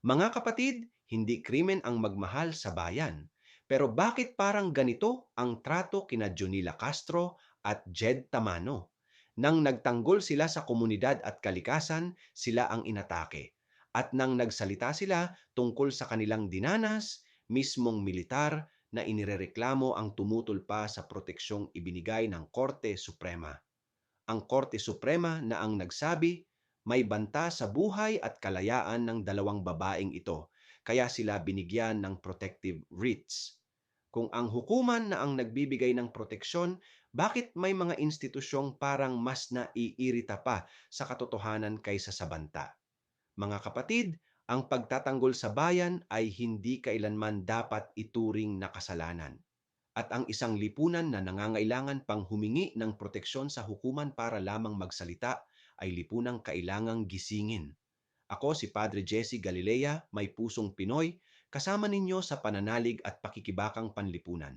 Mga kapatid, hindi krimen ang magmahal sa bayan. Pero bakit parang ganito ang trato kina Junila Castro at Jed Tamano? Nang nagtanggol sila sa komunidad at kalikasan, sila ang inatake. At nang nagsalita sila tungkol sa kanilang dinanas, mismong militar na inirereklamo ang tumutol pa sa proteksyong ibinigay ng Korte Suprema. Ang Korte Suprema na ang nagsabi, may banta sa buhay at kalayaan ng dalawang babaeng ito, kaya sila binigyan ng protective writs. Kung ang hukuman na ang nagbibigay ng proteksyon, bakit may mga institusyong parang mas naiirita pa sa katotohanan kaysa sa banta? Mga kapatid, ang pagtatanggol sa bayan ay hindi kailanman dapat ituring na kasalanan. At ang isang lipunan na nangangailangan pang humingi ng proteksyon sa hukuman para lamang magsalita ay lipunang kailangang gisingin. Ako si Padre Jesse Galilea, may pusong Pinoy, kasama ninyo sa pananalig at pakikibakang panlipunan.